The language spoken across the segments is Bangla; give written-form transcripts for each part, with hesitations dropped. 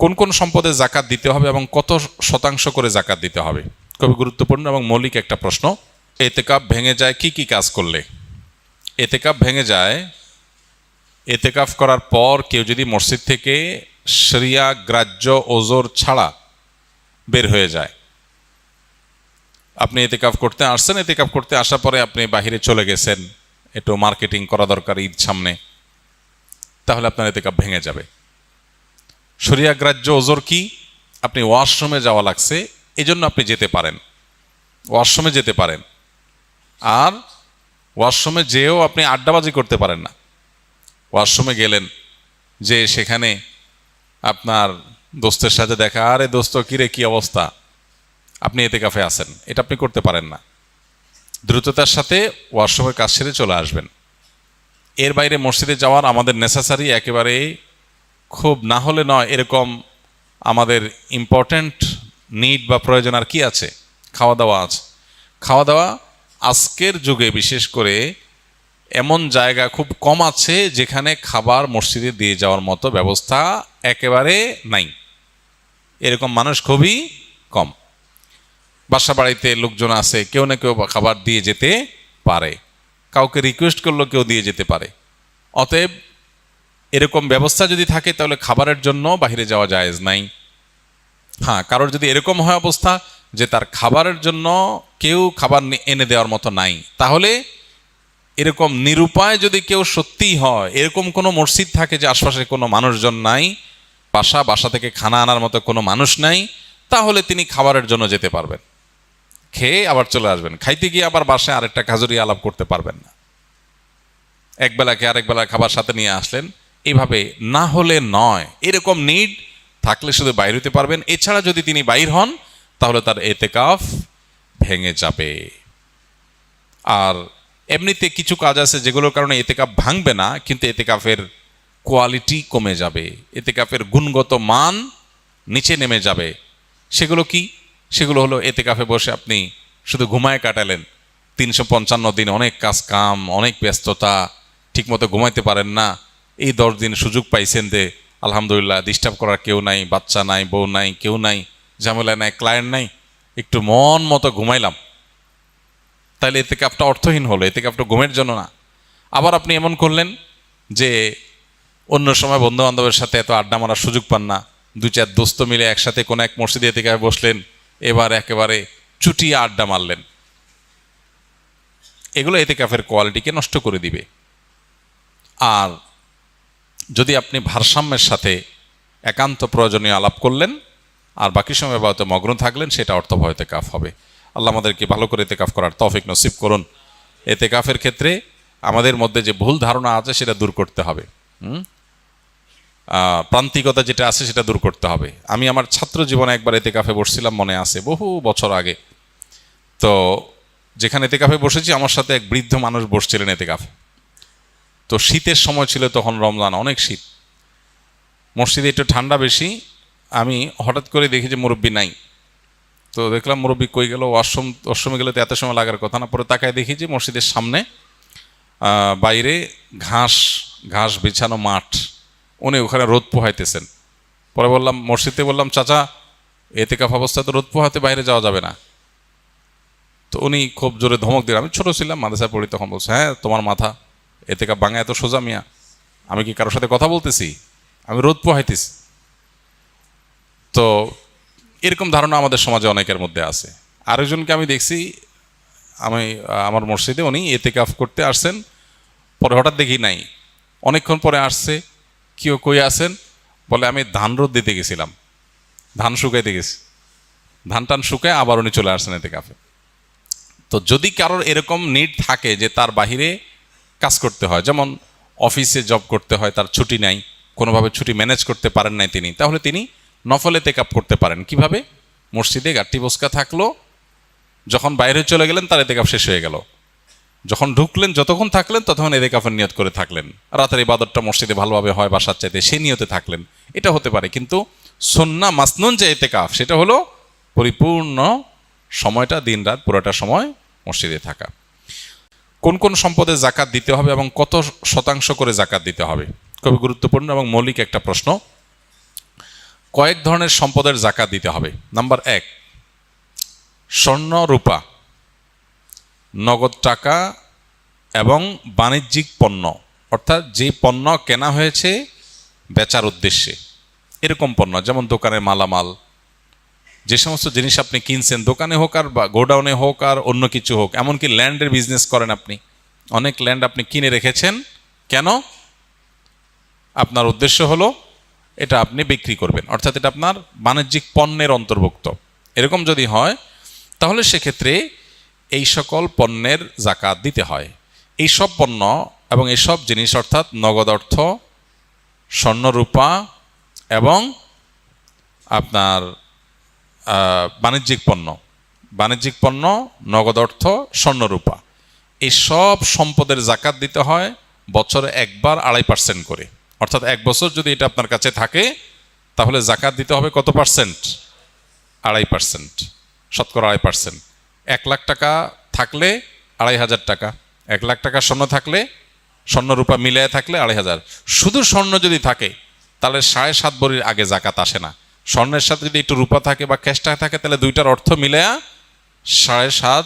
কোন কোন সম্পদে জাকাত দিতে হবে এবং কত শতাংশ করে জাকাত দিতে হবে? খুবই গুরুত্বপূর্ণ এবং মৌলিক একটা প্রশ্ন। এতেকাফ ভেঙে যায় কি কি কাজ করলে? এতেকাফ ভেঙে যায় এতেকাফ করার পর কেউ যদি মসজিদ থেকে শরিয়া গ্রাহ্য ওজর ছাড়া বের হয়ে যায়। আপনি এতেকাফ করতে আসছেন, এতেকাফ করতে আসার পরে আপনি বাহিরে চলে গেছেন, একটু মার্কেটিং করা দরকার ঈদ সামনে, তাহলে আপনার এতেকাফ ভেঙে যাবে। শরিয়া গ্রাহ্য ওজর কি? আপনি ওয়াশরুমে যাওয়া লাগছে, এই জন্য আপনি যেতে পারেন, ওয়াশরুমে যেতে পারেন। আর ওয়াশরুমে যেয়েও আপনি আড্ডাবাজি করতে পারেন না। ওয়াশরুমে গেলেন, যে সেখানে আপনার দোস্তের সাথে দেখা, আরে দোস্ত কিরে কি অবস্থা, আপনি এতেকাফে আছেন, এটা আপনি করতে পারেন না। দ্রুততার সাথে ওয়াশরুমের কাজ সেরে চলে আসবেন। এর বাইরে মসজিদে যাওয়ার আমাদের নেসেসারি একেবারে খুব না হলে নয় এরকম আমাদের ইম্পর্ট্যান্ট নিড বা প্রয়োজন আর কি আছে? খাওয়া দাওয়া আছে। খাওয়া দাওয়া আজকের যুগে বিশেষ করে এমন জায়গা খুব কম আছে যেখানে খাবার মসজিদে দিয়ে যাওয়ার মতো ব্যবস্থা একেবারে নাই। এরকম মানুষ খুবই কম। বাসা বাড়িতে লোকজন আছে, কেউ না কেউ খাবার দিয়ে যেতে পারে, কাউকে রিকোয়েস্ট করলেও কেউ দিয়ে যেতে পারে। অতএব এরকম ব্যবস্থা যদি থাকে তাহলে খাবারের জন্য বাইরে যাওয়া জায়েজ নাই। হ্যাঁ, কারোর যদি এরকম হয় অবস্থা যে তার খাবারের জন্য কেউ খাবার এনে দেওয়ার মতো নাই, তাহলে এরকম নিরুপায় যদি কেউ সত্যিই হয়, এরকম কোনো মসজিদ থাকে যে আশপাশে কোনো মানুষজন নাই, বাসা থেকে খানা আনার মতো কোনো মানুষ নাই, তাহলে তিনি খাবারের জন্য যেতে পারবেন, খেয়ে আবার চলে আসবেন। খাইতে গিয়ে আবার বাসায় আরেকটা খাজুরি আলাপ করতে পারবেন না। একবেলা খেয়ে আরেকবেলা খাবার সাথে নিয়ে আসলেন, এইভাবে না হলে নয়। এরকম নিড থাকলে শুধু বাইর হতে পারবেন। এছাড়া যদি তিনি বাইর হন তাহলে তার এতেকাফ ভেঙে যাবে। আর এমনিতে কিছু কাজ আছে যেগুলোর কারণে এতেকাফ ভাঙবে না, কিন্তু এতেকাফের কোয়ালিটি কমে যাবে, এতেকাফের গুণগত মান নিচে নেমে যাবে। সেগুলো কি? সেগুলো হলো এতেকাফে বসে আপনি শুধু ঘুমায় কাটালেন, 355 দিন অনেক কাজ কাম, অনেক ব্যস্ততা, ঠিকমতো ঘুমাইতে পারেন না। এই 10 দিন সুযোগ পাইছেন যে আলহামদুলিল্লাহ ডিস্টার্ব করার কেউ নাই, বাচ্চা নাই, বউ নাই, কেউ নাই, ঝামেলা নাই, ক্লায়েন্ট নাই, একটু মন মতো ঘুমাইলাম, তাহলে এতেকাফটা অর্থহীন হলো, এতেকাফটা ঘুমের জন্য না। আবার আপনি এমন করলেন যে অন্য সময় বন্ধু বান্ধবের সাথে এত আড্ডা মারার সুযোগ পান না, 2-4 দোস্ত মিলে একসাথে কোনো এক মসজিদে এতেকাফে বসলেন, এবার একেবারে চুটিয়ে আড্ডা মারলেন। এগুলো এতেকাফের কোয়ালিটিকে নষ্ট করে দিবে। আর যদি আপনি ভারসাম্যের সাথে একান্ত প্রয়োজনীয় আলাপ করলেন আর বাকি সময় বাবতে মগ্ন থাকলেন, সেটা অর্থবহ এতেকাফ হবে। আল্লাহ আমাদেরকে ভালো করে এতেকাফ করার তৌফিক নসিব করুন। এতেকাফের ক্ষেত্রে আমাদের মধ্যে যে ভুল ধারণা আছে সেটা দূর করতে হবে, প্রান্তিকতা যেটা আছে সেটা দূর করতে হবে। আমি আমার ছাত্র জীবনে একবার এতেকাফে বসছিলাম, মনে আছে, বহু বছর আগে। তো যেখানে এতেকাফে বসেছি আমার সাথে এক বৃদ্ধ মানুষ বসছিলেন এতেকাফে। তো শীতের সময় ছিল তখন, রমজান, অনেক শীত, মসজিদে একটু ঠান্ডা বেশি। আমি হঠাৎ করে দেখি যে মুরব্বি নাই। তো দেখলাম মুরব্বি কই গেল, ওয়াশরুমে গেলে তো এত সময় লাগার কথা না। পরে তাকায় দেখি যে মসজিদের সামনে বাইরে ঘাস বিছানো মাঠ, উনি ওখানে রোদ পোহাইতেছেন। পরে বললাম, মসজিদে বললাম, চাচা এতেকাফ অবস্থায় তো রোদ পোহাতে বাইরে যাওয়া যাবে না। তো উনি খুব জোরে ধমক দিলেন। আমি ছোট ছিলাম, মাদ্রাসায় পড়ি তখন। বলছে, হ্যাঁ তোমার মাথা, এতেকাফ ভাঙা এত সোজা মিয়া? আমি কি কারোর সাথে কথা বলতেছি? আমি রোদ পোহাইতেছি। তো এরকম ধারণা আমাদের সমাজে অনেকের মধ্যে আছে। আরেকজনকে আমি দেখছি, আমার মসজিদে উনি এতেকাফ করতে আসছেন, পরে হঠাৎ দেখি নাই, অনেকক্ষণ পরে আসছে। কেউ কই আসেন? বলে আমি ধান রোদ দিতে গেছিলাম, ধান শুকাইতে গেছি। ধান টান শুকায় আবার উনি চলে আসছেন এতেকাফে। তো যদি কারোর এরকম নিড থাকে যে তার বাহিরে কাজ করতে হয়, যেমন অফিসে জব করতে হয়, তার ছুটি নাই, কোনোভাবে ছুটি ম্যানেজ করতে পারেন নাই তিনি, তাহলে তিনি নফল এতেকাফ করতে পারেন। কিভাবে? মসজিদে গাট্টি বসকা থাকলো, যখন বাইরে চলে গেলেন তার এতেকাফ শেষ হয়ে গেল, যখন ঢুকলেন যতক্ষণ থাকলেন ততক্ষণ এতেকাফের নিয়ত করে থাকলেন। রাতের ইবাদতটা মসজিদে ভালোভাবে হয় বাসার চাইতে, সেই নিয়তে থাকলেন, এটা হতে পারে। কিন্তু সুন্নাহ মাসনুন যে এতেকাফ, সেটা হলো পরিপূর্ণ সময়টা, দিন রাত পুরোটা সময় মসজিদে থাকা। কোন কোন সম্পদে জাকাত দিতে হবে এবং কত শতাংশ করে জাকাত দিতে হবে? খুবই গুরুত্বপূর্ণ এবং মৌলিক একটা প্রশ্ন। কয়েক ধরনের সম্পদের জাকাত দিতে হবে। নাম্বার 1, স্বর্ণ রূপা, নগদ টাকা এবং বাণিজ্যিক পণ্য, অর্থাৎ যে পণ্য কেনা হয়েছে বেচার উদ্দেশ্যে, এরকম পণ্য, যেমন দোকানের মালামাল, যে সমস্ত জিনিস আপনি কিনছেন দোকানে হোক আর বা গোডাউনে হোক আর অন্য কিছু হোক, এমনকি ল্যান্ডের বিজনেস করেন আপনি, অনেক ল্যান্ড আপনি কিনে রেখেছেন, কেন? আপনার উদ্দেশ্য হলো এটা আপনি বিক্রি করবেন, অর্থাৎ এটা আপনার বাণিজ্যিক পণ্যের অন্তর্ভুক্ত। এরকম যদি হয় তাহলে সেক্ষেত্রে এই সকল পণ্যের জাকাত দিতে হয়। এই সব পণ্য এবং এইসব জিনিস অর্থাৎ নগদ অর্থ, স্বর্ণরূপা এবং আপনার বাণিজ্যিক পণ্য, নগদ অর্থ, স্বর্ণরূপা, এই সব সম্পদের জাকাত দিতে হয় বছরে একবার 2.5% করে। অর্থাৎ 1 বছর যদি এটা আপনার কাছে থাকে তাহলে জাকাত দিতে হবে কত পার্সেন্ট? 2.5%, শতকরা 2.5%। 1 লাখ টাকা থাকলে 2,500 টাকা, 1 লাখ টাকা স্বর্ণ থাকলে, স্বর্ণরূপা মিলিয়ে থাকলে 2,500। শুধু স্বর্ণ যদি থাকে তাহলে 7.5 ভরির আগে জাকাত আসে না। স্বর্ণের সাথে যদি একটু রূপা থাকে বা ক্যাশ টাকা থাকে তাহলে দুইটার অর্থ মিলেয়া 7.5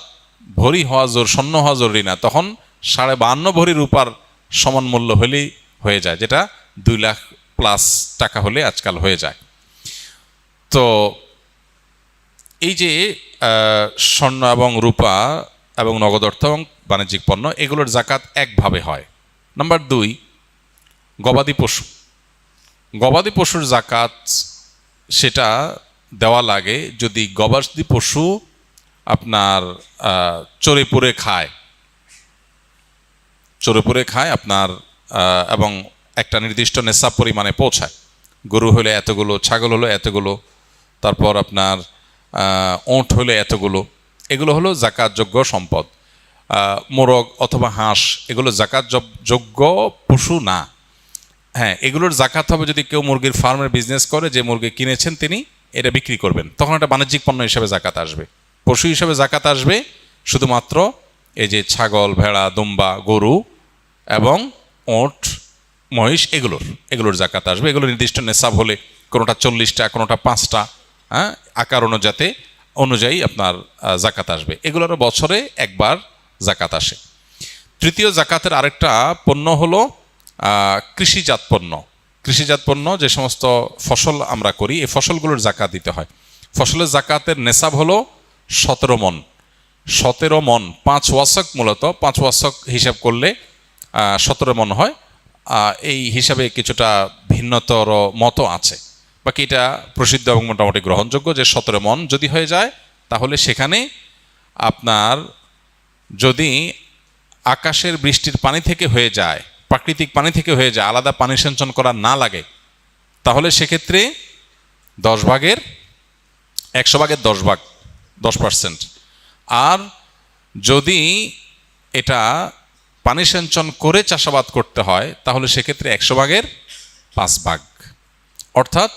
ভরি হওয়া স্বর্ণ হওয়া জরুরি না, তখন 52.5 ভরি রূপার সমান মূল্য হলেই হয়ে যায়, যেটা 2 লাখ প্লাস টাকা হলে আজকাল হয়ে যায়। তো এই যে স্বর্ণ এবং রূপা এবং নগদ অর্থ এবং বাণিজ্যিক পণ্য, এগুলোর জাকাত একভাবে হয়। নাম্বার 2, গবাদি পশুর জাকাত সেটা দেওয়া লাগে যদি গবাদি পশু আপনার চরে পুরে খায় আপনার এবং একটা নির্দিষ্ট নেশাব পরিমাণে পৌঁছায়। গরু হলে এতগুলো, ছাগল হলো এতগুলো, তারপর আপনার ওঁট হলে এতগুলো, এগুলো হলো জাকাতযোগ্য সম্পদ। মোরগ অথবা হাঁস এগুলো জাকাতযোগ্য পশু না। হ্যাঁ, এগুলোর জাকাত হবে যদি কেউ মুরগির ফার্মের বিজনেস করে, যে মুরগি কিনেছেন তিনি এটা বিক্রি করবেন, তখন এটা বাণিজ্যিক পণ্য হিসেবে জাকাত আসবে। পশু হিসেবে জাকাত আসবে শুধুমাত্র এই যে ছাগল, ভেড়া, দুম্বা, গরু এবং ওঁট, মহিষ, এগুলোর জাকাত আসবে। এগুলো নির্দিষ্ট নেশাব হলে, কোনোটা 40টা, কোনোটা 5টা, হ্যাঁ, আকার অনুযায়ী আপনার জাকাত আসবে। এগুলোর বছরে একবার জাকাত আসে। তৃতীয় জাকাতের আরেকটা পণ্য হলো কৃষিজাত পণ্য। যে সমস্ত ফসল আমরা করি এই ফসলগুলোর জাকাত দিতে হয়। ফসলের জাকাতের নেশাব হলো 17 মন, 5 ওয়াসক, মূলত 5 ওয়াসক হিসাব করলে 17 মন হয়। এই হিসাবে কিছুটা ভিন্নতর মত আছে, বাকি এটা প্রসিদ্ধ এবং মোটামুটি গ্রহণযোগ্য যে 17 মন যদি হয়ে যায় তাহলে সেখানে আপনার যদি আকাশের বৃষ্টির পানি থেকে হয়ে যায়, প্রাকৃতিক পানি থেকে হয়ে যায়, আলাদা পানি সিঞ্চন করা না লাগে, তাহলে সেক্ষেত্রে 100 ভাগের 10%। আর যদি এটা পানি সিঞ্চন করে চাষাবাদ করতে হয় তাহলে সেক্ষেত্রে 100 ভাগের 5 ভাগ। অর্থাৎ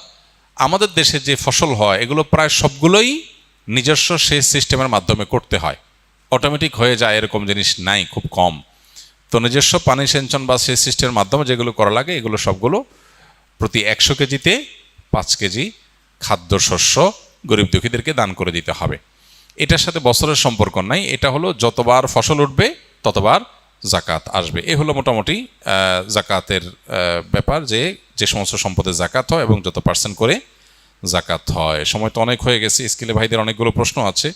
আমাদের দেশে যে ফসল হয় এগুলো প্রায় সবগুলোই নিজস্ব সেচ সিস্টেমের মাধ্যমে করতে হয়, অটোমেটিক হয়ে যায় এরকম জিনিস নাই, খুব কম। তো নিজস্ব পানি সিঞ্চন বা সেচ সিস্টেমের মাধ্যমে যেগুলো করা লাগে এগুলো সবগুলো প্রতি 100 কেজিতে 5 কেজি খাদ্যশস্য গরিব দুঃখীদেরকে দান করে দিতে হবে। এটার সাথে বছরের সম্পর্ক নাই, এটা হলো যতবার ফসল উঠবে ততবার জাকাত আসবে। এ হলো মোটামুটি জাকাতের ব্যাপার, যে সমস্ত সম্পদের জাকাত হয় এবং যত পার্সেন্ট করে জাকাত হয়। সময় তো অনেক হয়ে গেছে, স্কুলে ভাইদের অনেকগুলো প্রশ্ন আছে।